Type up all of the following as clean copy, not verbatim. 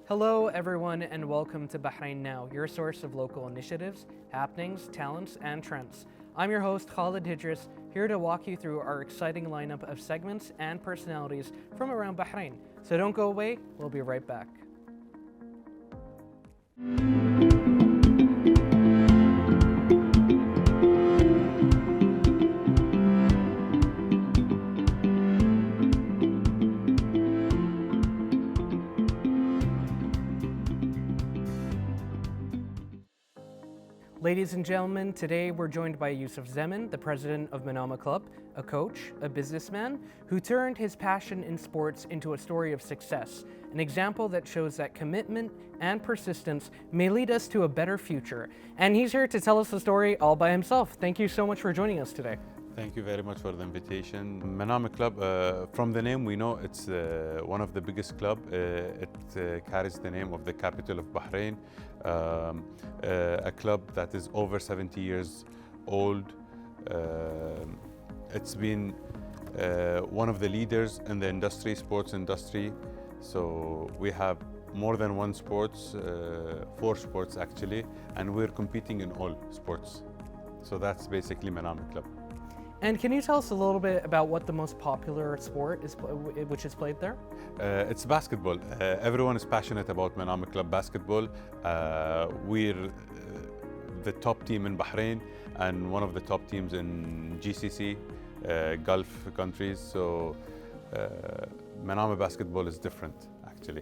Hello, everyone, and welcome to Bahrain Now, your source of local initiatives, happenings, talents, and trends. I'm your host, Khalid Hidris, here to walk you through our exciting lineup of segments and personalities from around Bahrain. So don't go away, we'll be right back. Ladies and gentlemen, today we're joined by Yusuf Zemin, the president of Manama Club, a coach, a businessman, who turned his passion in sports into a story of success, an example that shows that commitment and persistence may lead us to a better future. And he's here to tell us the story all by himself. Thank you so much for joining us today. Thank you very much for the invitation. Manama Club, from the name we know it's one of the biggest club. It carries the name of the capital of Bahrain, a club that is over 70 years old. It's been one of the leaders in the industry, sports industry. So we have more than one sports, 4 sports actually, and we're competing in all sports. So that's basically Manama Club. And can you tell us a little bit about what the most popular sport is, which is played there? It's basketball. Everyone is passionate about Manama Club basketball. We're the top team in Bahrain and one of the top teams in GCC, Gulf countries. So Manama basketball is different, actually.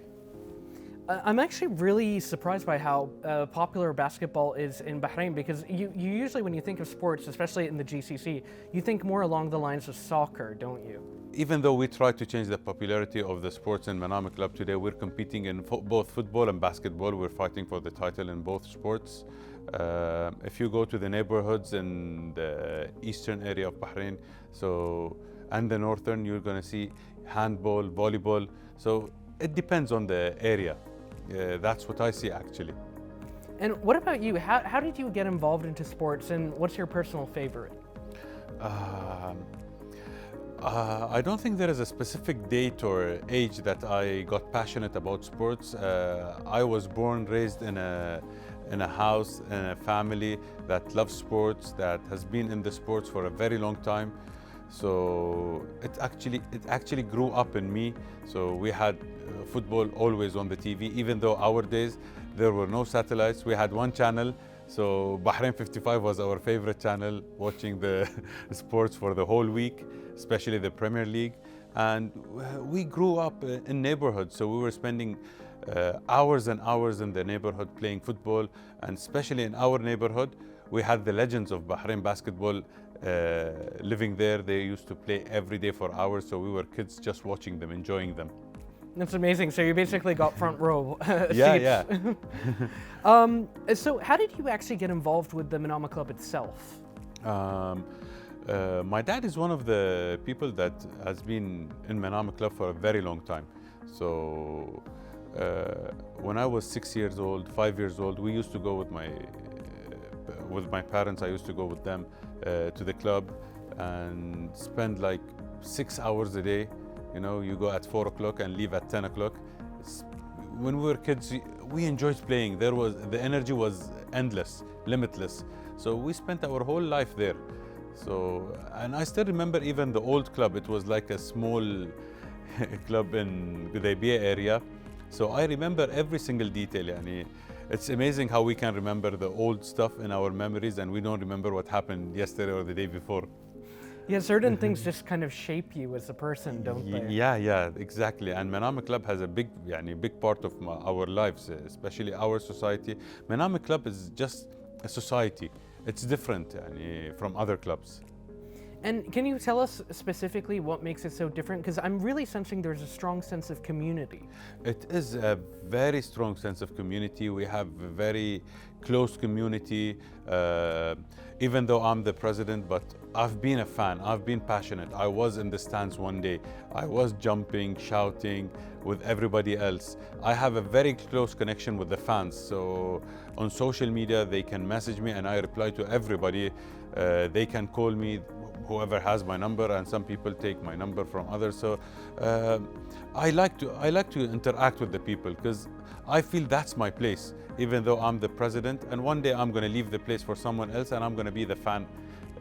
I'm actually really surprised by how popular basketball is in Bahrain, because you usually, when you think of sports, especially in the GCC, you think more along the lines of soccer, don't you? Even though we try to change the popularity of the sports in Manama Club today, we're competing in both football and basketball. We're fighting for the title in both sports. If you go to the neighborhoods in the eastern area of Bahrain, and the northern, you're going to see handball, volleyball. So it depends on the area. That's what I see actually. And what about you? How did you get involved into sports, and what's your personal favorite? I don't think there is a specific date or age that I got passionate about sports. I was born, raised in a house, in a family that loves sports, that has been in the sports for a very long time. So it actually grew up in me. So we had football always on the TV, even though our days there were no satellites. We had one channel. So Bahrain 55 was our favorite channel, watching the sports for the whole week, especially the Premier League. And we grew up in neighborhoods, so we were spending hours and hours in the neighborhood playing football. And especially in our neighborhood, we had the legends of Bahrain basketball living there. They used to play every day for hours, so we were kids just watching them, enjoying them. That's amazing. So you basically got front row seats. Yeah. So how did you actually get involved with the Manama Club itself? My dad is one of the people that has been in Manama Club for a very long time. So when I was 6 years old, 5 years old, we used to go with my parents. I used to go with them to the club and spend like 6 hours a day. You know, you go at 4 o'clock and leave at 10 o'clock. When we were kids, we enjoyed playing. The energy was endless, limitless. So we spent our whole life there. So, and I still remember even the old club. It was like a small club in the Gudaybiyah area. So I remember every single detail. Yani, it's amazing how we can remember the old stuff in our memories and we don't remember what happened yesterday or the day before. Yeah, certain things just kind of shape you as a person, don't they? Yeah, exactly. And Manama Club has a big part of our lives, especially our society. Manama Club is just a society. It's different from other clubs. And can you tell us specifically what makes it so different? Because I'm really sensing there's a strong sense of community. It is a very strong sense of community. We have a very close community. Even though I'm the president, but I've been a fan, I've been passionate. I was in the stands one day. I was jumping, shouting with everybody else. I have a very close connection with the fans. So on social media, they can message me and I reply to everybody. They can call me, whoever has my number, and some people take my number from others. So I like to interact with the people because I feel that's my place, even though I'm the president. And one day I'm going to leave the place for someone else, and I'm going to be the fan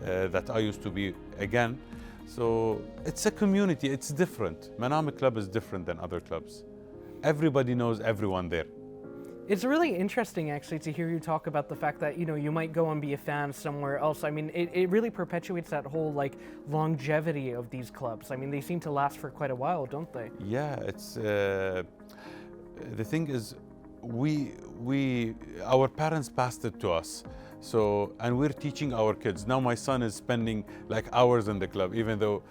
that I used to be again. So it's a community. It's different. Manama Club is different than other clubs. Everybody knows everyone there. It's really interesting, actually, to hear you talk about the fact that, you know, you might go and be a fan somewhere else. I mean, it really perpetuates that whole, like, longevity of these clubs. I mean, they seem to last for quite a while, don't they? Yeah, it's the thing is, our parents passed it to us. So, and we're teaching our kids. Now my son is spending like hours in the club, even though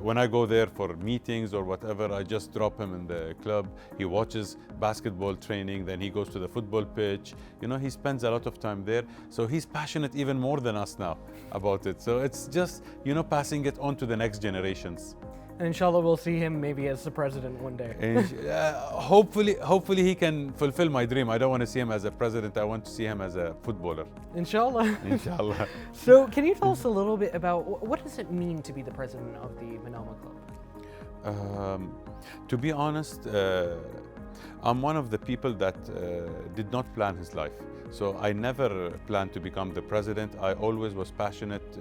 when I go there for meetings or whatever, I just drop him in the club. He watches basketball training, then he goes to the football pitch. You know, he spends a lot of time there. So he's passionate even more than us now about it. So it's just, you know, passing it on to the next generations. And inshallah, we'll see him maybe as the president one day. And hopefully he can fulfill my dream. I don't want to see him as a president. I want to see him as a footballer. Inshallah. Inshallah. So can you tell us a little bit about what does it mean to be the president of the Manama Club? To be honest, I'm one of the people that did not plan his life. So I never planned to become the president. I always was passionate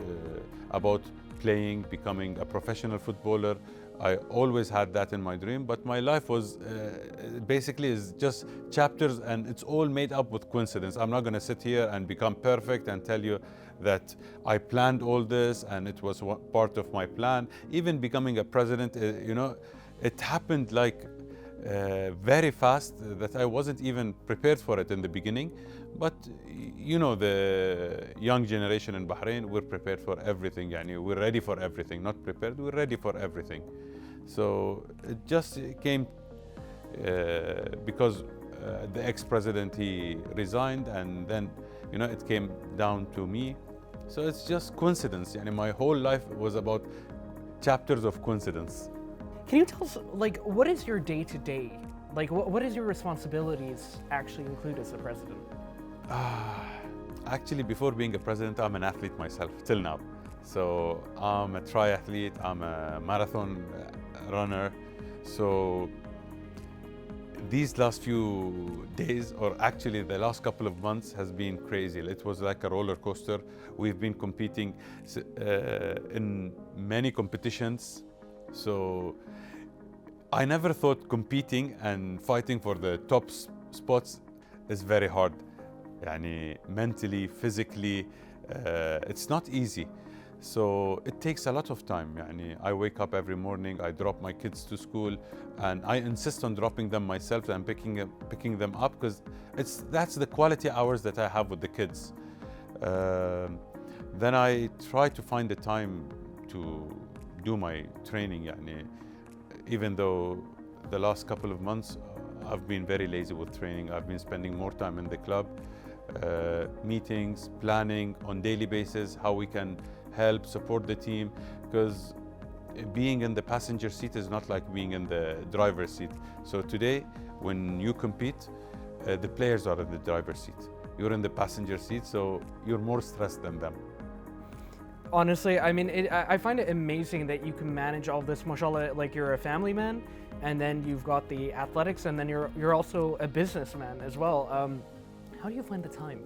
about playing, becoming a professional footballer. I always had that in my dream, but my life was basically is just chapters, and it's all made up with coincidence. I'm not going to sit here and become perfect and tell you that I planned all this and it was part of my plan. Even becoming a president, you know, it happened like very fast that I wasn't even prepared for it in the beginning. But you know, the young generation in Bahrain, we're prepared for everything. Yani we're ready for everything. Not prepared, we're ready for everything. So it just came because the ex-president, he resigned, and then, you know, it came down to me. So it's just coincidence. Yani my whole life was about chapters of coincidence. Can you tell us, like, what is your day-to-day? Like, what is your responsibilities actually include as a president? Actually, before being a president, I'm an athlete myself, till now. So I'm a triathlete, I'm a marathon runner. So these last few days, or actually the last couple of months, has been crazy. It was like a roller coaster. We've been competing in many competitions. So I never thought competing and fighting for the top spots is very hard. Yani mentally, physically, it's not easy. So it takes a lot of time. Yani I wake up every morning, I drop my kids to school, and I insist on dropping them myself and picking them up, because that's the quality hours that I have with the kids. Then I try to find the time to do my training. Yani even though the last couple of months I've been very lazy with training, I've been spending more time in the club. Meetings, planning on daily basis, how we can help support the team, because being in the passenger seat is not like being in the driver's seat. So today, when you compete, the players are in the driver's seat. You're in the passenger seat, so you're more stressed than them. Honestly, I mean, I find it amazing that you can manage all this, mashallah, like you're a family man, and then you've got the athletics, and then you're also a businessman as well. How do you find the time?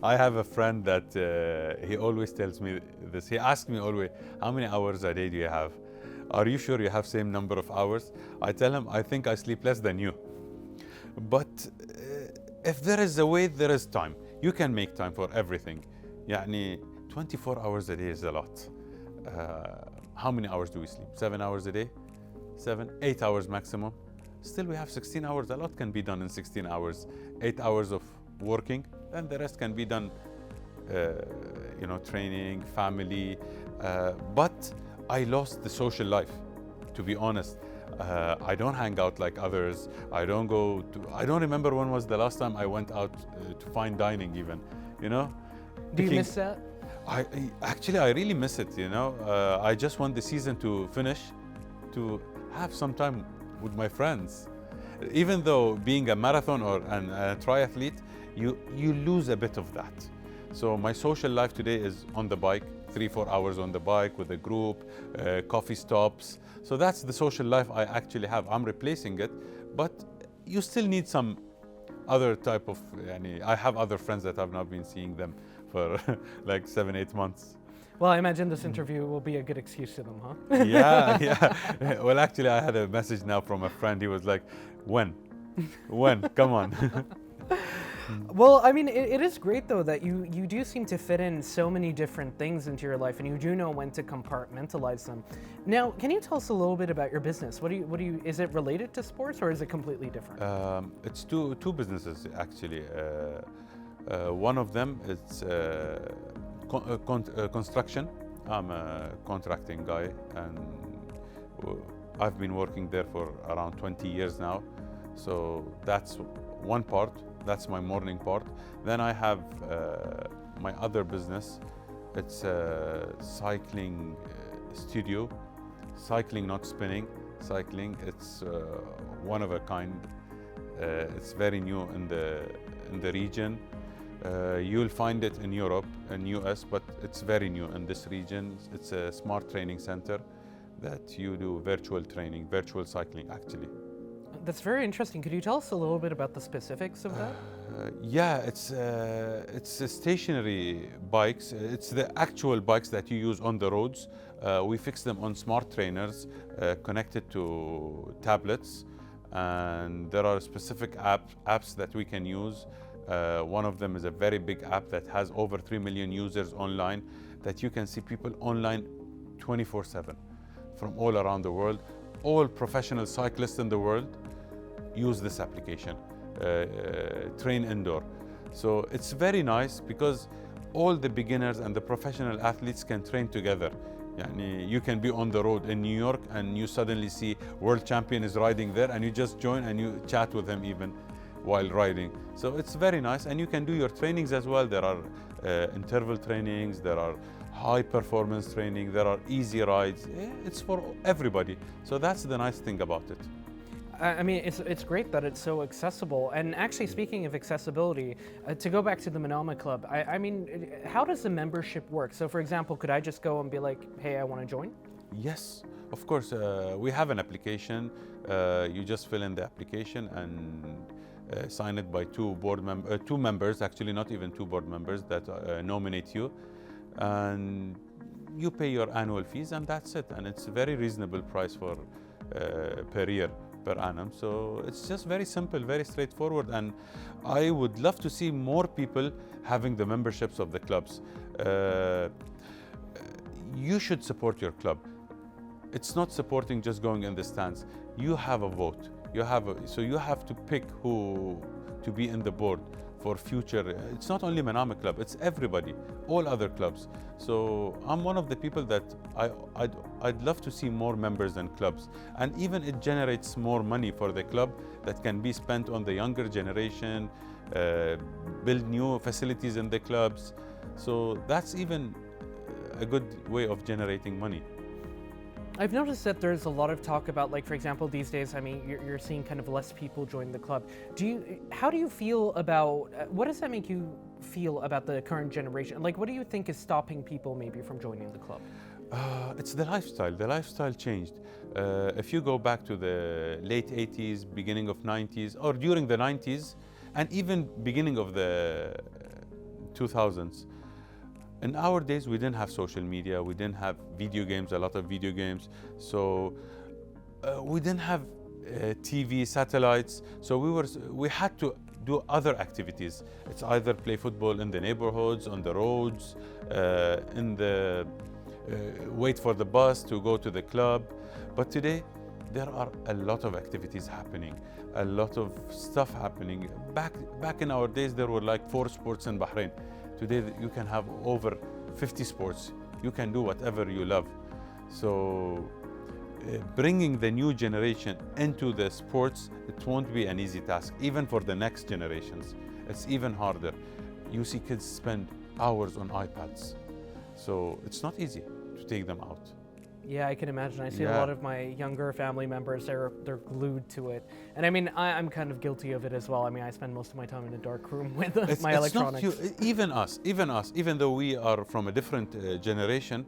I have a friend that he always tells me this. He asks me always, how many hours a day do you have? Are you sure you have same number of hours? I tell him, I think I sleep less than you. But if there is a way, there is time. You can make time for everything. Yani 24 hours a day is a lot. How many hours do we sleep? 7 hours a day? 8 hours maximum. Still, we have 16 hours. A lot can be done in 16 hours. 8 hours of working, and the rest can be done, you know, training, family. But I lost the social life, to be honest. I don't hang out like others. I don't remember when was the last time I went out to fine dining even, you know? Do you miss that? Actually, I really miss it, you know? I just want the season to finish, to have some time with my friends. Even though being a marathon or a triathlete, you lose a bit of that. So my social life today is on the bike, 3-4 hours on the bike with a group, coffee stops. So that's the social life I actually have. I'm replacing it, but you still need some other type of, I have other friends that I've not been seeing them for like 7-8 months. Well, I imagine this interview will be a good excuse to them, huh? Yeah, yeah. Well, actually, I had a message now from a friend. He was like, when? When? Come on. Well, I mean, it is great though that you do seem to fit in so many different things into your life, and you do know when to compartmentalize them. Now, can you tell us a little bit about your business? What do you? Is it related to sports, or is it completely different? It's two businesses actually. One of them is construction. I'm a contracting guy, and I've been working there for around 20 years now. So that's one part. That's my morning part. Then I have my other business. It's a cycling studio. Cycling, not spinning. Cycling. It's one of a kind. It's very new in the region. You'll find it in Europe and US, but it's very new in this region. It's a smart training center that you do virtual training, virtual cycling actually. That's very interesting. Could you tell us a little bit about the specifics of that? Yeah, it's stationary bikes. It's the actual bikes that you use on the roads. We fix them on smart trainers connected to tablets, and there are specific apps that we can use. One of them is a very big app that has over 3 million users online, that you can see people online 24/7 from all around the world. All professional cyclists in the world use this application, train indoor. So it's very nice because all the beginners and the professional athletes can train together. You can be on the road in New York and you suddenly see world champion is riding there, and you just join and you chat with him even while riding. So it's very nice, and you can do your trainings as well. There are interval trainings, there are high performance training, there are easy rides. It's for everybody. So that's the nice thing about it. I mean, it's great that it's so accessible. And actually, speaking of accessibility, to go back to the Manama Club, I mean, how does the membership work? So, for example, could I just go and be like, hey, I want to join? Yes, of course. We have an application. You just fill in the application and sign it by two members, actually not even two board members that nominate you. And you pay your annual fees, and that's it. And it's a very reasonable price for per year, per annum. So it's just very simple, very straightforward. And I would love to see more people having the memberships of the clubs. You should support your club. It's not supporting just going in the stands. You have a vote. So you have to pick who to be in the board for future. It's not only Manama Club, it's everybody, all other clubs. So I'm one of the people that I'd love to see more members and clubs. And even it generates more money for the club that can be spent on the younger generation, build new facilities in the clubs. So that's even a good way of generating money. I've noticed that there's a lot of talk about, like, for example, these days, I mean, you're seeing kind of less people join the club. How do you feel about, what does that make you feel about the current generation? Like, what do you think is stopping people maybe from joining the club? It's the lifestyle. The lifestyle changed. If you go back to the late 80s, beginning of 90s, or during the 90s, and even beginning of the 2000s, in our days, we didn't have social media, we didn't have video games, a lot of video games. So we didn't have TV, satellites. So we had to do other activities. It's either play football in the neighborhoods, on the roads, wait for the bus to go to the club. But today, there are a lot of activities happening, a lot of stuff happening. Back in our days, there were like 4 sports in Bahrain. Today, you can have over 50 sports. You can do whatever you love. So bringing the new generation into the sports, it won't be an easy task. Even for the next generations, it's even harder. You see kids spend hours on iPads. So it's not easy to take them out. Yeah, I can imagine. I see a Yeah. lot of my younger family members, they're glued to it. And I mean, I'm kind of guilty of it as well. I mean, I spend most of my time in a dark room with my electronics. Not you, even us, even though we are from a different generation,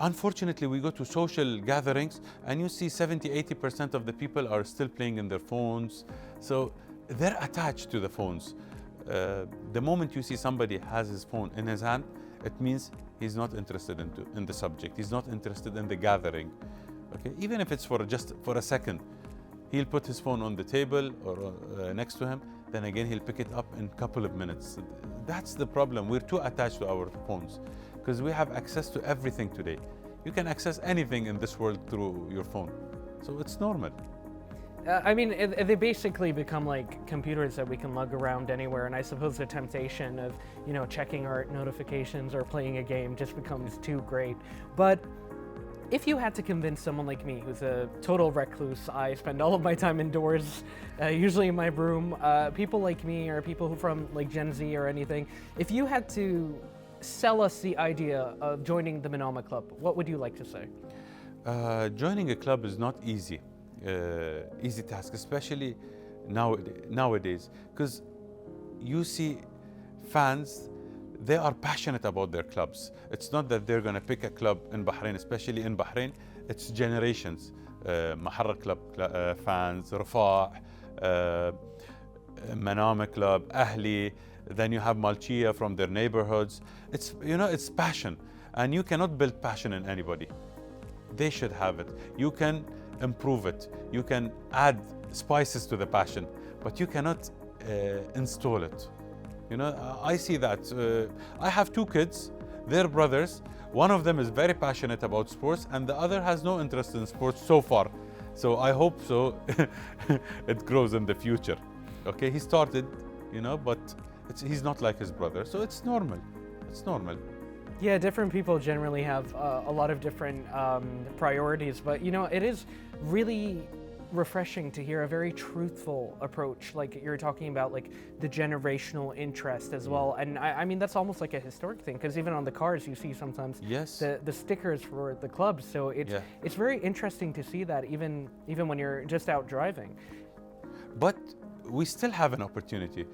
unfortunately we go to social gatherings and you see 70-80% of the people are still playing in their phones. So they're attached to the phones. The moment you see somebody has his phone in his hand, it means he's not interested in the subject. He's not interested in the gathering. Okay, even if it's just for a second, he'll put his phone on the table or next to him. Then again, he'll pick it up in a couple of minutes. That's the problem. We're too attached to our phones because we have access to everything today. You can access anything in this world through your phone. So it's normal. I mean, they basically become like computers that we can lug around anywhere, and I suppose the temptation of, you know, checking our notifications or playing a game just becomes too great. But if you had to convince someone like me, who's a total recluse, I spend all of my time indoors, usually in my room, people like me or people who from like Gen Z or anything, if you had to sell us the idea of joining the Manama Club, what would you like to say? Joining a club is not easy. Easy task, especially nowadays, because you see fans, they are passionate about their clubs. It's not that they're going to pick a club in Bahrain, especially in Bahrain, it's generations. Maharra Club fans, Rafah, Manama Club, Ahli, then you have Malchia from their neighborhoods. It's, you know, it's passion, and you cannot build passion in anybody. They should have it. You can improve it. You can add spices to the passion, but you cannot install it. You know, I see that. I have two kids, they're brothers. One of them is very passionate about sports and the other has no interest in sports so far. So I hope so it grows in the future. Okay, he started, you know, but he's not like his brother, so it's normal. It's normal. Yeah, different people generally have a lot of different priorities, but you know, it is really refreshing to hear a very truthful approach, like you're talking about, like the generational interest as well. And I mean, that's almost like a historic thing, because even on the cars you see sometimes the stickers for the clubs. So it's very interesting to see that even when you're just out driving. But we still have an opportunity.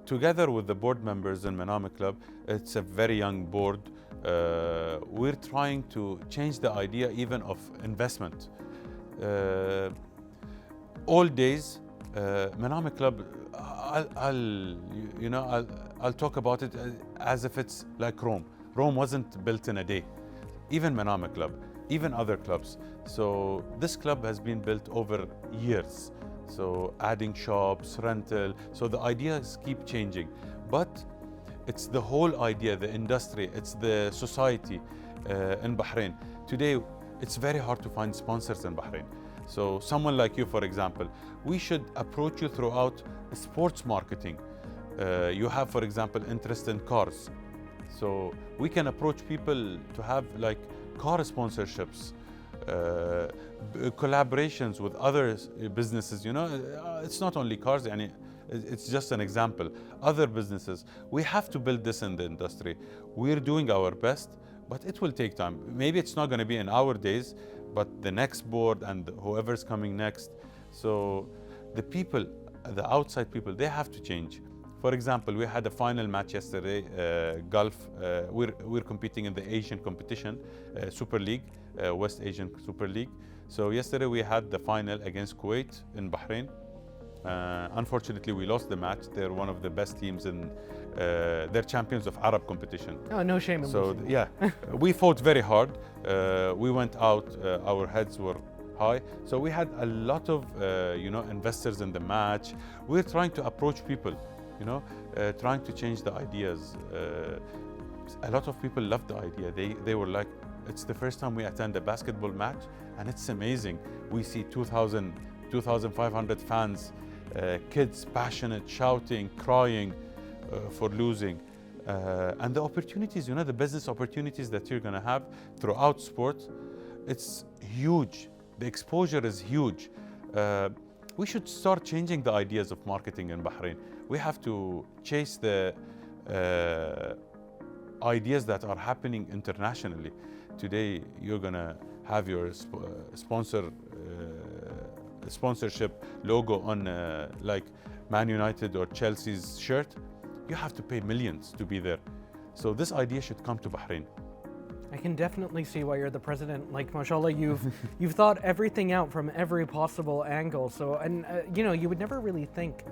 Together with the board members in Manama Club, it's a very young board. We're trying to change the idea even of investment. All days, Manama Club, I'll talk about it as if it's like Rome. Rome wasn't built in a day. Even Manama Club, even other clubs. So this club has been built over years. So adding shops, rental, so the ideas keep changing. But it's the whole idea, the industry, it's the society in Bahrain. Today, it's very hard to find sponsors in Bahrain. So someone like you, for example, we should approach you throughout sports marketing. You have, for example, interest in cars. So we can approach people to have like car sponsorships, collaborations with other businesses. You know, it's not only cars, and it's just an example. Other businesses, we have to build this in the industry. We're doing our best, but it will take time. Maybe it's not going to be in our days, but the next board and whoever's coming next. So the people, the outside people, they have to change. For example, we had a final match yesterday, golf. We're competing in the Asian competition, Super League, West Asian Super League. So yesterday we had the final against Kuwait in Bahrain. Unfortunately, we lost the match. They're one of the best teams in, they're champions of Arab competition. Oh, no shame in losing. So yeah, we fought very hard. We went out, our heads were high. So we had a lot of, investors in the match. We're trying to approach people, trying to change the ideas. A lot of people loved the idea. They were like, it's the first time we attend a basketball match, and it's amazing. We see 2,000, 2,500 fans, kids passionate, shouting, crying for losing. And the opportunities, the business opportunities that you're gonna have throughout sport, it's huge. The exposure is huge. We should start changing the ideas of marketing in Bahrain. We have to chase the ideas that are happening internationally. today you're gonna have your sponsorship logo on like Man United or Chelsea's shirt, you have to pay millions to be there. So this idea should come to Bahrain. I can definitely see why you're the president. Like, mashallah, you've thought everything out from every possible angle. So, and you know, you would never really think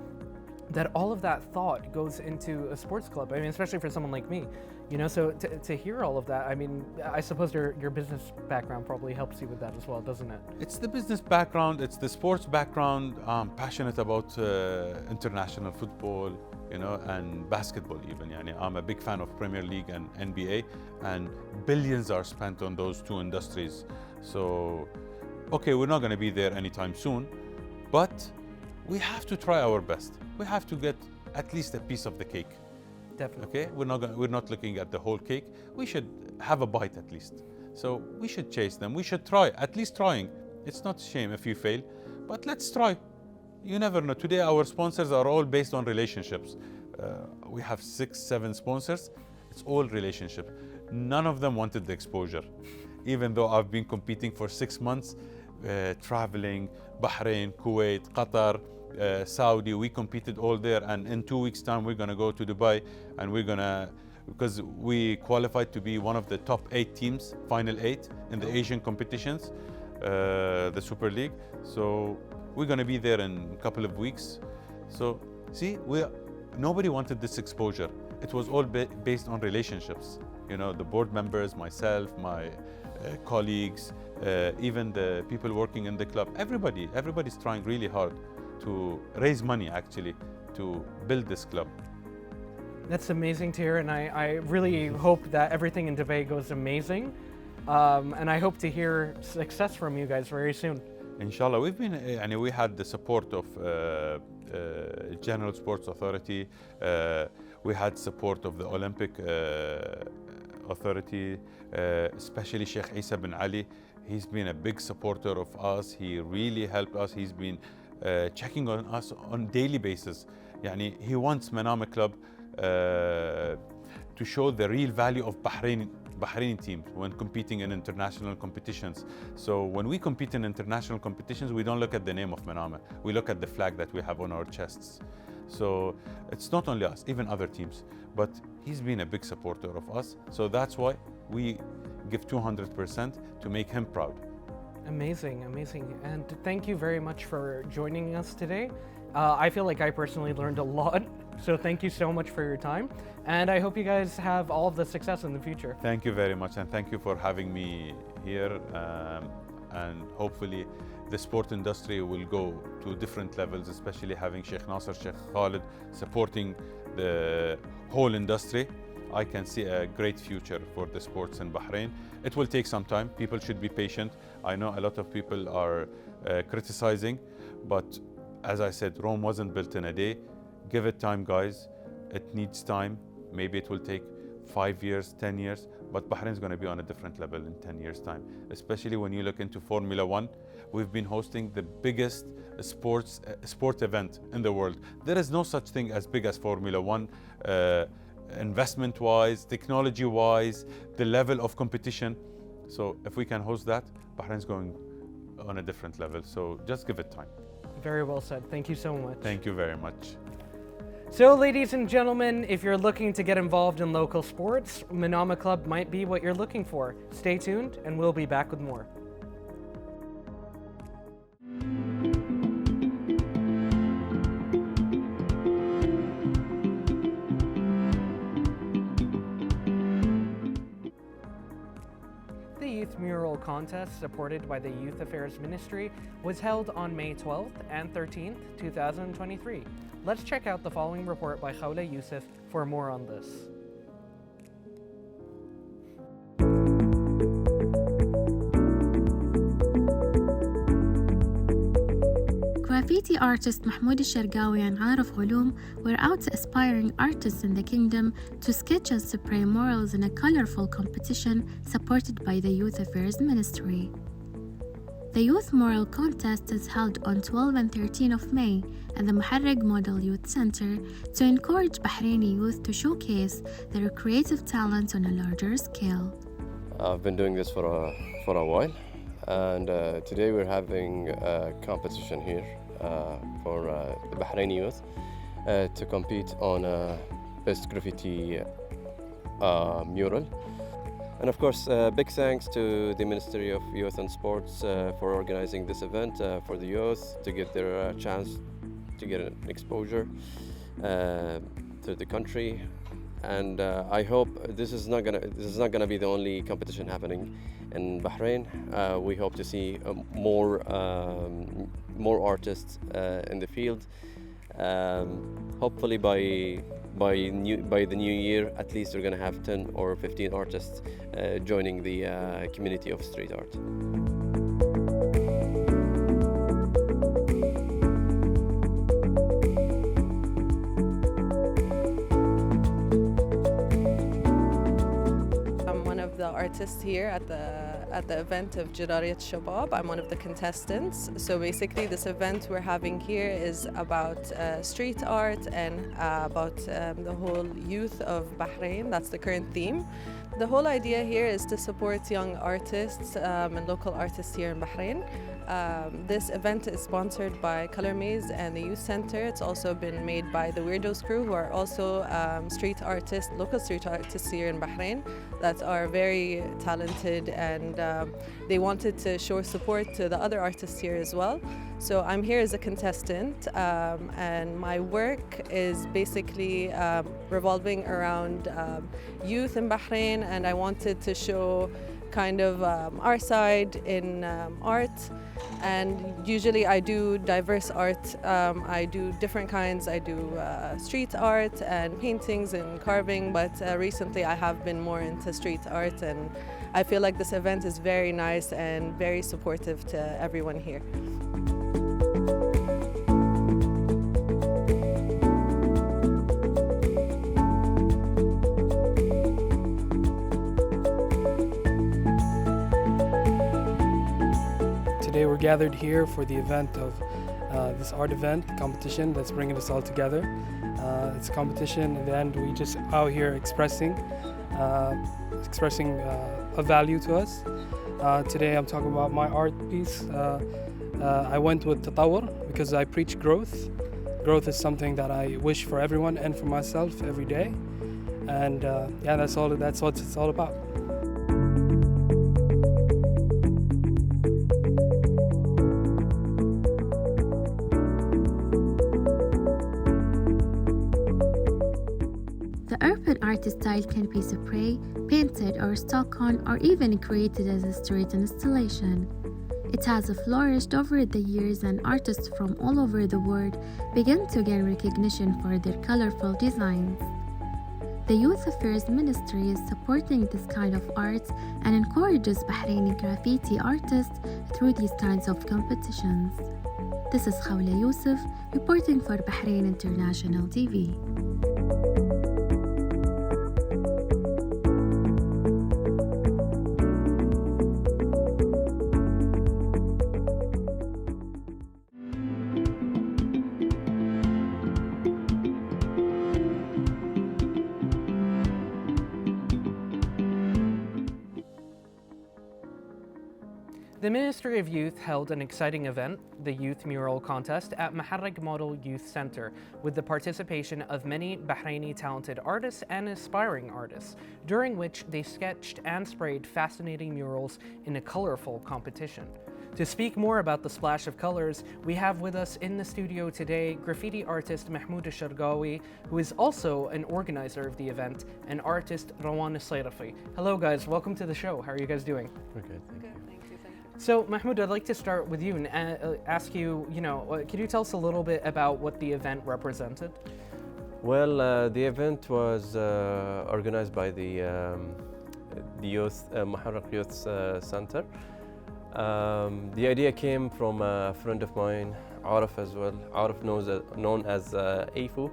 that all of that thought goes into a sports club. I mean, especially for someone like me, you know. So to hear all of that, I mean, I suppose your business background probably helps you with that as well, doesn't it? It's the business background, it's the sports background. I'm passionate about international football, you know, and basketball even. Yani, I'm a big fan of Premier League and NBA, and billions are spent on those two industries. So, okay, we're not going to be there anytime soon, but we have to try our best. We have to get at least a piece of the cake. Definitely. Okay, we're not looking at the whole cake. We should have a bite at least. So we should chase them. We should try, at least trying. It's not a shame if you fail, but let's try. You never know. Today our sponsors are all based on relationships. We have 6, 7 sponsors. It's all relationship. None of them wanted the exposure. Even though I've been competing for 6 months, traveling, Bahrain, Kuwait, Qatar, Saudi, we competed all there, and in 2 weeks time we're gonna go to Dubai, and we're gonna, because we qualified to be one of the top 8 teams, final 8 in the Asian competitions, the Super League. So we're gonna be there in a couple of weeks. So see, nobody wanted this exposure. It was all based on relationships. You know, the board members, myself, my colleagues, even the people working in the club, everybody's trying really hard to raise money actually to build this club. That's amazing to hear, and I really hope that everything in Dubai goes amazing, and I hope to hear success from you guys very soon. Inshallah, we had the support of General Sports Authority. We had support of the Olympic Authority, especially Sheikh Isa bin Ali. He's been a big supporter of us. He really helped us. He's been checking on us on daily basis. Yani, he wants Manama Club to show the real value of Bahraini teams when competing in international competitions. So when we compete in international competitions, we don't look at the name of Manama. We look at the flag that we have on our chests. So it's not only us, even other teams. But he's been a big supporter of us. So that's why we give 200% to make him proud. Amazing, amazing. And thank you very much for joining us today. I feel like I personally learned a lot. So thank you so much for your time. And I hope you guys have all of the success in the future. Thank you very much. And thank you for having me here. And hopefully the sport industry will go to different levels, especially having Sheikh Nasser, Sheikh Khalid supporting the whole industry. I can see a great future for the sports in Bahrain. It will take some time. People should be patient. I know a lot of people are criticizing, but as I said, Rome wasn't built in a day. Give it time, guys. It needs time. Maybe it will take 5 years, 10 years, but Bahrain's going to be on a different level in 10 years' time. Especially when you look into Formula One, we've been hosting the biggest sport event in the world. There is no such thing as big as Formula One, investment-wise, technology-wise, the level of competition. So if we can host that, Bahrain's going on a different level. So just give it time. Very well said. Thank you so much. Thank you very much. So, ladies and gentlemen, if you're looking to get involved in local sports, Manama Club might be what you're looking for. Stay tuned, and we'll be back with more. The Youth Mural Contest, supported by the Youth Affairs Ministry, was held on May 12th and 13th, 2023. Let's check out the following report by Khawla Youssef for more on this. Graffiti artist Mahmoud al-Sharqawi and Arif Ghulum were out aspiring artists in the kingdom to sketch and spray murals in a colorful competition supported by the Youth Affairs Ministry. The Youth Mural Contest is held on 12 and 13 of May at the Muharraq Model Youth Center to encourage Bahraini youth to showcase their creative talent on a larger scale. I've been doing this for a while, and today we're having a competition here for the Bahraini youth to compete on a best graffiti mural. And of course, big thanks to the Ministry of Youth and Sports for organizing this event for the youth to get their chance to get an exposure to the country. And I hope this is not gonna be the only competition happening in Bahrain. We hope to see more artists in the field. Hopefully by the new year, at least we're gonna have 10 or 15 artists joining the community of street art. The artist here at the event of Jarariyat Shabab. I'm one of the contestants. So basically this event we're having here is about street art and about the whole youth of Bahrain. That's the current theme. The whole idea here is to support young artists and local artists here in Bahrain. This event is sponsored by Color Maze and the Youth Center. It's also been made by the Weirdos crew, who are also street artists, local street artists here in Bahrain that are very talented, and they wanted to show support to the other artists here as well. So I'm here as a contestant, and my work is basically revolving around youth in Bahrain, and I wanted to show kind of our side in art. And usually I do diverse art. I do different kinds. I do street art and paintings and carving, but recently I have been more into street art, and I feel like this event is very nice and very supportive to everyone here. Today we're gathered here for the event of this art event competition that's bringing us all together. It's a competition, in the end we just out here expressing a value to us. Today I'm talking about my art piece. I went with Tatawur because I preach growth. Growth is something that I wish for everyone and for myself every day. And yeah, that's what it's all about. The urban artist style can be spray, painted or stuck-on, or even created as a street installation. It has flourished over the years, and artists from all over the world began to gain recognition for their colorful designs. The Youth Affairs Ministry is supporting this kind of art and encourages Bahraini graffiti artists through these kinds of competitions. This is Khawla Youssef reporting for Bahrain International TV. The Ministry of Youth held an exciting event, the Youth Mural Contest, at Maharrag Model Youth Center, with the participation of many Bahraini talented artists and aspiring artists, during which they sketched and sprayed fascinating murals in a colorful competition. To speak more about the splash of colors, we have with us in the studio today graffiti artist Mahmoud Al-Shargawi, who is also an organizer of the event, and artist Rawan Al-Sayrafi. Hello guys, welcome to the show. How are you guys doing? Okay, thank you. So Mahmoud, I'd like to start with you and ask you, can you tell us a little bit about what the event represented? Well, the event was organized by the youth Maharrag Youth Center. The idea came from a friend of mine, Arif as well. Arif known as Aifu.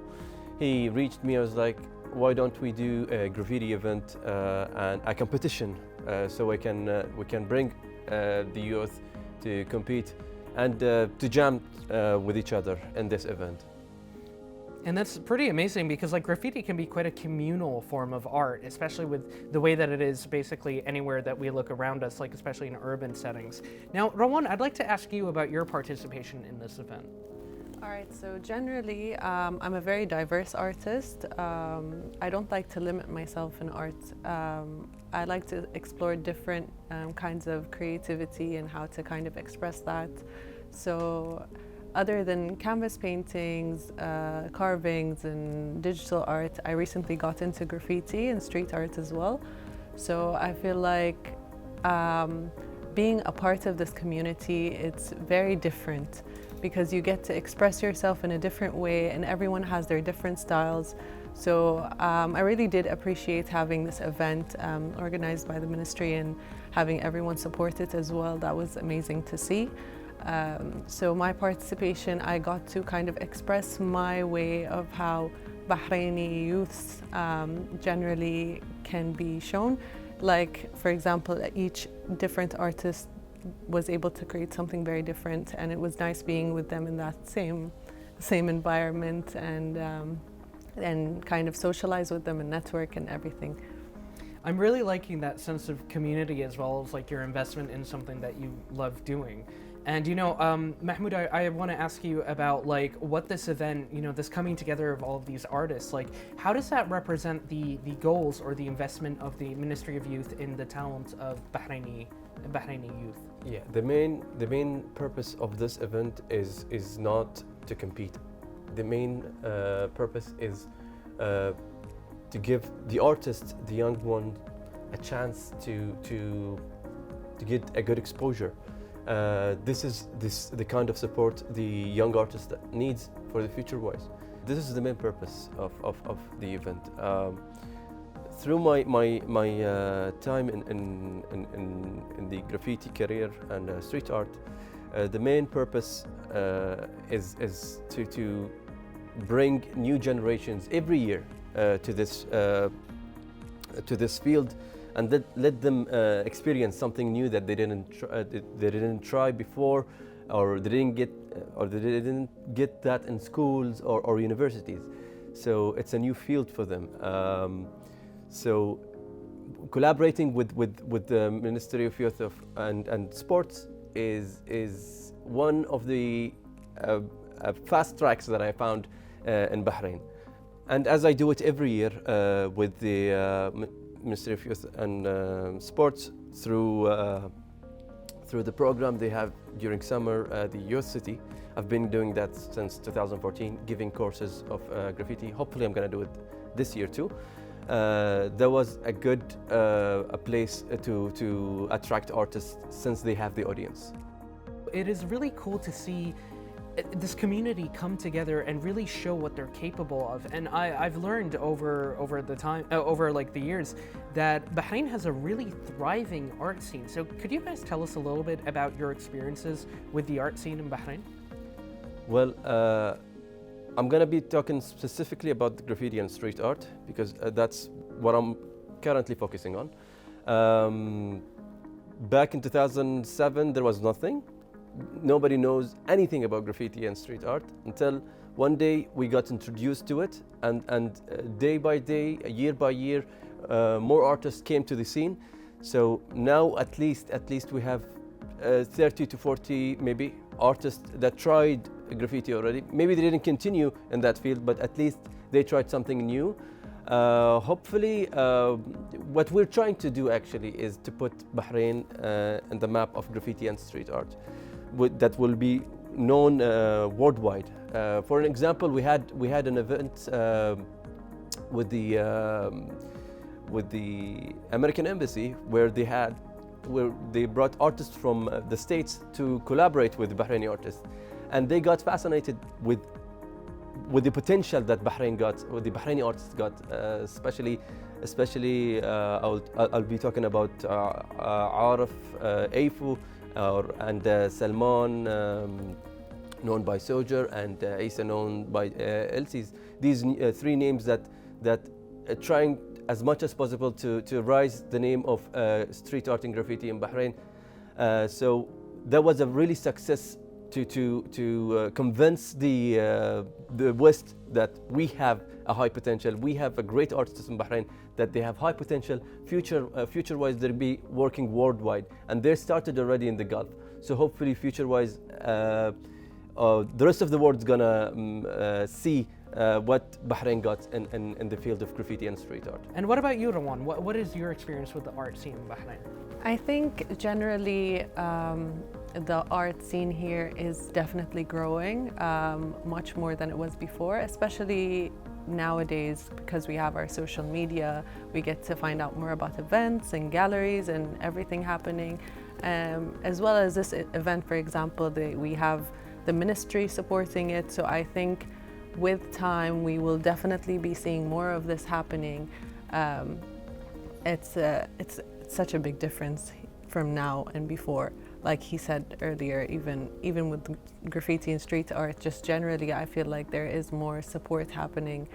He reached me. I was like, why don't we do a graffiti event and a competition so we can bring the youth to compete and to jam with each other in this event. And that's pretty amazing because like graffiti can be quite a communal form of art, especially with the way that it is basically anywhere that we look around us, like especially in urban settings. Now, Rawan, I'd like to ask you about your participation in this event. All right, so generally, I'm a very diverse artist. I don't like to limit myself in art. I like to explore different kinds of creativity and how to kind of express that. So other than canvas paintings, carvings, and digital art, I recently got into graffiti and street art as well. So I feel like being a part of this community, it's very different because you get to express yourself in a different way and everyone has their different styles. So I really did appreciate having this event organized by the ministry and having everyone support it as well. That was amazing to see. So my participation, I got to kind of express my way of how Bahraini youths generally can be shown. Like, for example, each different artist was able to create something very different, and it was nice being with them in that same environment and kind of socialize with them and network and everything. I'm really liking that sense of community as well as like your investment in something that you love doing. And you know, Mahmoud, I want to ask you about like what this event, you know, this coming together of all of these artists, like how does that represent the goals or the investment of the Ministry of Youth in the talents of Bahraini youth? Yeah, the main purpose of this event is not to compete. The main purpose is to give the artists, the young ones, a chance to get a good exposure. This is the kind of support the young artist needs for the future wise. This is the main purpose of the event. Through my time in the graffiti career and street art, the main purpose is to bring new generations every year to this field, and let them experience something new that they didn't try before, or they didn't get that in schools or universities. So it's a new field for them. So collaborating with the Ministry of Youth and Sports is one of the fast tracks that I found in Bahrain. And as I do it every year with the Ministry of Youth and Sports through the program they have during summer, the Youth City. I've been doing that since 2014, giving courses of graffiti. Hopefully I'm going to do it this year too. There was a good a place to attract artists since they have the audience. It is really cool to see this community come together and really show what they're capable of. And I've learned over the years that Bahrain has a really thriving art scene. So could you guys tell us a little bit about your experiences with the art scene in Bahrain? Well, I'm going to be talking specifically about the graffiti and street art because that's what I'm currently focusing on. Back in 2007, there was nothing. Nobody knows anything about graffiti and street art until one day we got introduced to it, and day by day, year by year, more artists came to the scene. So now at least we have 30 to 40 maybe artists that tried graffiti already. Maybe they didn't continue in that field, but at least they tried something new. Hopefully, what we're trying to do actually is to put Bahrain in the map of graffiti and street art that will be known worldwide. For an example, we had an event with the American Embassy where they brought artists from the States to collaborate with Bahraini artists, and they got fascinated with the potential that Bahrain got, what the Bahraini artists got, especially I'll be talking about Arif, Aifu, and Salman, known by Soldier, and Isa, known by Elsies. These three names that trying as much as possible to rise the name of street art and graffiti in Bahrain. So that was a really success to convince the West that we have a high potential. We have a great artists in Bahrain, that they have high potential. Future-wise, they'll be working worldwide, and they started already in the Gulf. So hopefully, future-wise, the rest of the world's gonna see what Bahrain got in the field of graffiti and street art. And what about you, Rawan? What is your experience with the art scene in Bahrain? I think generally the art scene here is definitely growing much more than it was before, especially nowadays because we have our social media. We get to find out more about events and galleries and everything happening. As well as this event, for example, we have the ministry supporting it. So I think with time we will definitely be seeing more of this happening. It's such a big difference from now and before. Like he said earlier, even with graffiti and street art, just generally, I feel like there is more support happening,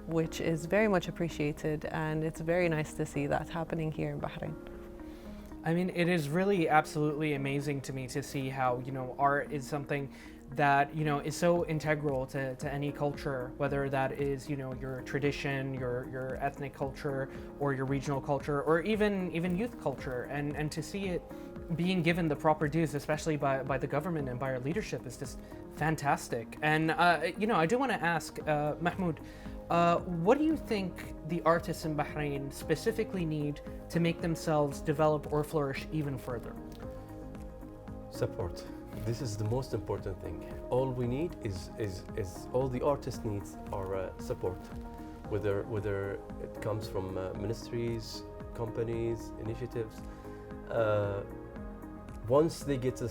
which is very much appreciated, and it's very nice to see that happening here in Bahrain. I mean, it is really absolutely amazing to me to see how, art is something that, is so integral to any culture, whether that is, your tradition, your ethnic culture, or your regional culture, or even youth culture. And to see it being given the proper dues, especially by the government and by our leadership, is just fantastic. And, I do want to ask, Mahmoud, what do you think the artists in Bahrain specifically need to make themselves develop or flourish even further? Support. This is the most important thing. All we need is all the artist needs are support, whether it comes from ministries, companies, initiatives. Once they get the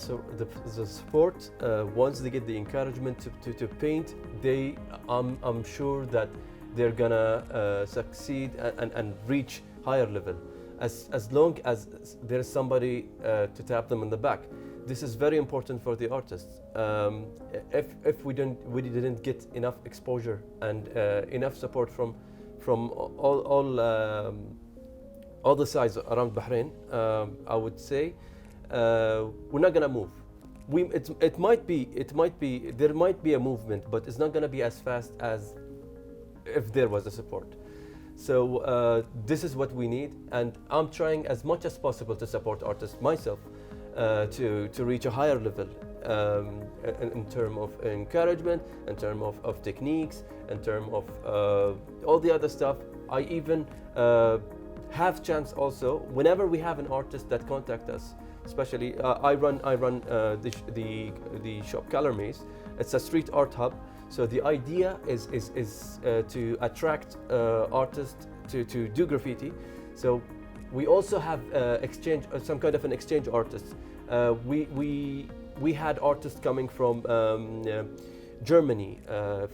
support, once they get the encouragement to paint, I'm sure that they're gonna succeed and reach higher level. As long as there's somebody to tap them on the back. This is very important for the artists. If we didn't get enough exposure and enough support from all the sides around Bahrain, I would say we're not gonna move. There might be a movement, but it's not gonna be as fast as if there was a support. So this is what we need, and I'm trying as much as possible to support artists myself. To reach a higher level in terms of encouragement, in terms of techniques, in terms of all the other stuff. I even have chance also whenever we have an artist that contact us. Especially, I run the shop Color Maze. It's a street art hub. So the idea is to attract artists to do graffiti. So we also have exchange, some kind of an exchange artist. We had artists coming from Germany,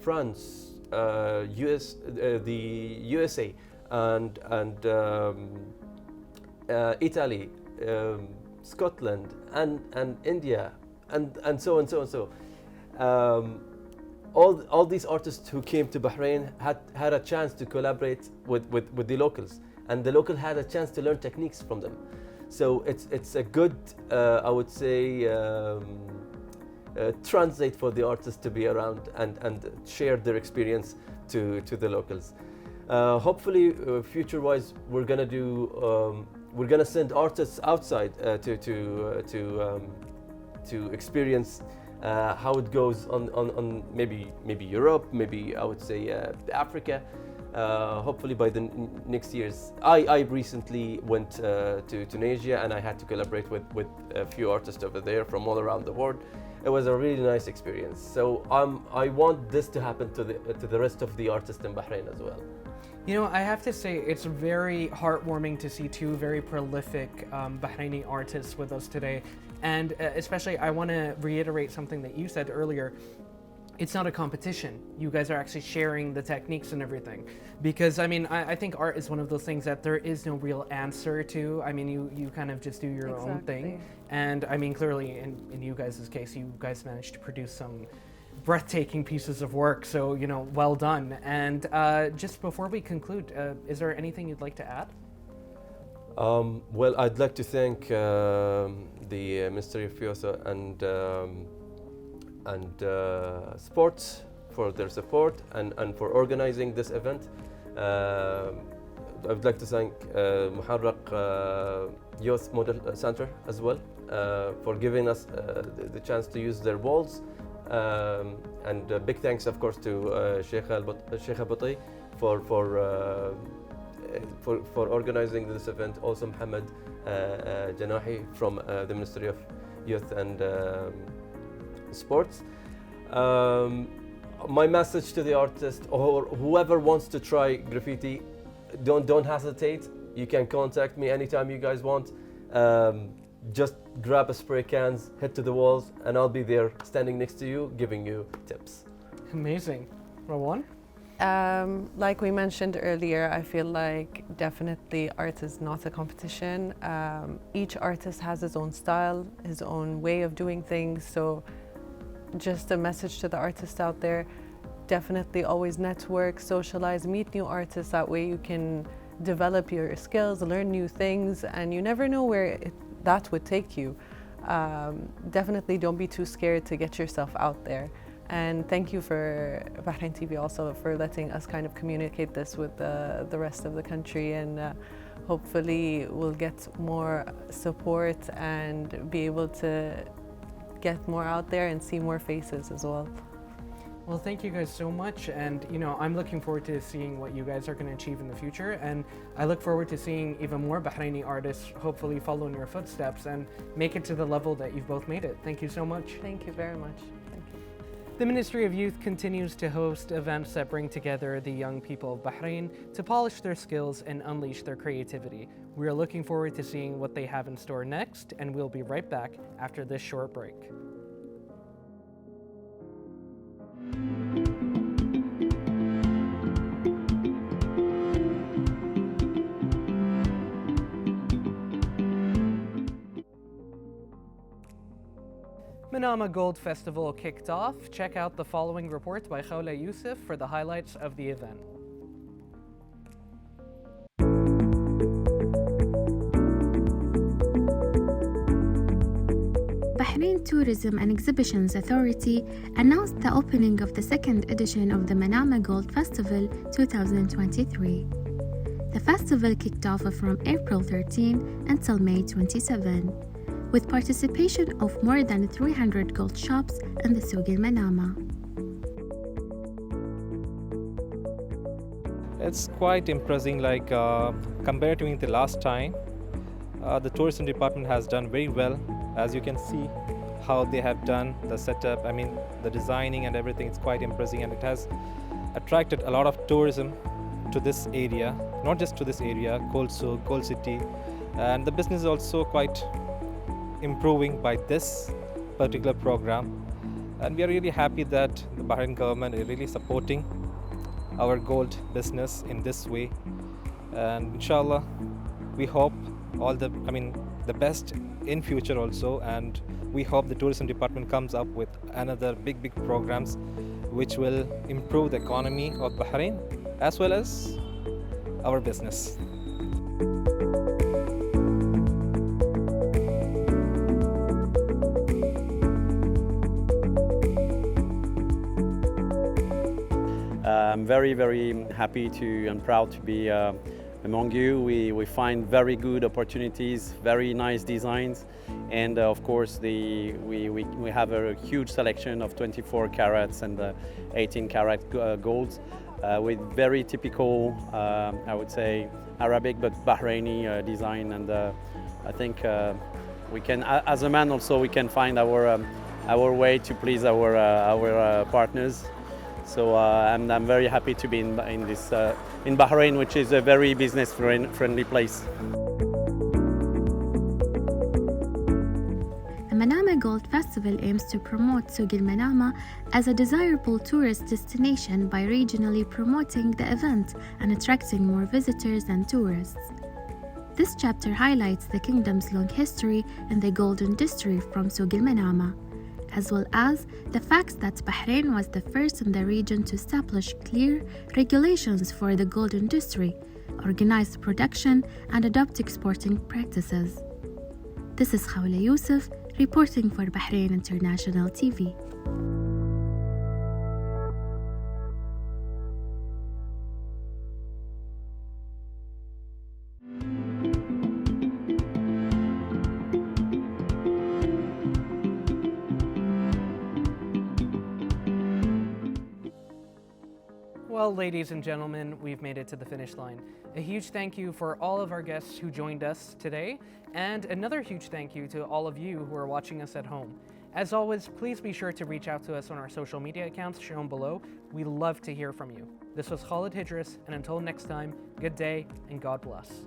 France, the USA, and Italy, Scotland, and India, and so on, so and so. All these artists who came to Bahrain had a chance to collaborate with the locals. And the local had a chance to learn techniques from them. So it's a good, I would say, translate for the artists to be around and share their experience to the locals. Hopefully, future-wise, we're gonna send artists outside to experience how it goes on maybe Europe, maybe I would say Africa. Hopefully by the next years. I recently went to Tunisia, and I had to collaborate with a few artists over there from all around the world. It was a really nice experience. So I want this to happen to the rest of the artists in Bahrain as well. I have to say it's very heartwarming to see two very prolific Bahraini artists with us today. And especially I want to reiterate something that you said earlier. It's not a competition. You guys are actually sharing the techniques and everything. Because, I think art is one of those things that there is no real answer to. You kind of just do your own thing. And, clearly, in you guys' case, you guys managed to produce some breathtaking pieces of work. So, well done. And just before we conclude, is there anything you'd like to add? Well, I'd like to thank the Ministry of Youth and Sports for their support and for organizing this event. I would like to thank Muharraq Youth Model Center as well for giving us the chance to use their walls. And big thanks, of course, to Sheikh Abati for organizing this event. Also, Mohammed Janahi from the Ministry of Youth and Sports. My message to the artist or whoever wants to try graffiti, don't hesitate. You can contact me anytime you guys want. Just grab a spray cans, head to the walls, and I'll be there standing next to you, giving you tips. Amazing. Rawan? Like we mentioned earlier, I feel like definitely art is not a competition. Each artist has his own style, his own way of doing things. So just a message to the artists out there, definitely always network, socialize, meet new artists. That way you can develop your skills, learn new things, and you never know where that would take you. Definitely don't be too scared to get yourself out there. And thank you for Bahrain TV also for letting us kind of communicate this with the rest of the country, and hopefully we'll get more support and be able to get more out there and see more faces as well. Well, thank you guys so much, and I'm looking forward to seeing what you guys are going to achieve in the future, and I look forward to seeing even more Bahraini artists hopefully follow in your footsteps and make it to the level that you've both made it. Thank you so much. Thank you very much. Thank you. The Ministry of Youth continues to host events that bring together the young people of Bahrain to polish their skills and unleash their creativity. We are looking forward to seeing what they have in store next, and we'll be right back after this short break. Manama Gold Festival kicked off. Check out the following report by Khawla Yusuf for the highlights of the event. Bahrain Tourism and Exhibitions Authority announced the opening of the second edition of the Manama Gold Festival 2023. The festival kicked off from April 13 until May 27, with participation of more than 300 gold shops in the Souq al-Manama. It's quite impressive, compared to the last time. The tourism department has done very well. As you can see how they have done the setup, the designing and everything, it's quite impressive, and it has attracted a lot of tourism to this area, not just to this area, Gold Souq, Gold City, and the business is also quite improving by this particular program, and we are really happy that the Bahrain government is really supporting our gold business in this way, and inshallah we hope the best in future also, and we hope the tourism department comes up with another big programs which will improve the economy of Bahrain as well as our business. I'm very happy and proud to be among you. We find very good opportunities, very nice designs, and of course we have a huge selection of 24 carats and 18 carat golds with very typical, I would say, Arabic but Bahraini design, and I think we can, as a man also, we can find our way to please our partners. So I'm very happy to be in Bahrain, which is a very business friendly place. The Manama Gold Festival aims to promote Souq al-Manama as a desirable tourist destination by regionally promoting the event and attracting more visitors and tourists. This chapter highlights the kingdom's long history in the gold industry from Souq al-Manama, as well as the fact that Bahrain was the first in the region to establish clear regulations for the gold industry, organized production, and adopting sporting practices. This is Khawla Youssef reporting for Bahrain International TV. Well, ladies and gentlemen, we've made it to the finish line. A huge thank you for all of our guests who joined us today, and another huge thank you to all of you who are watching us at home. As always, please be sure to reach out to us on our social media accounts shown below. We love to hear from you. This was Khalid Hidris, and until next time, good day and God bless.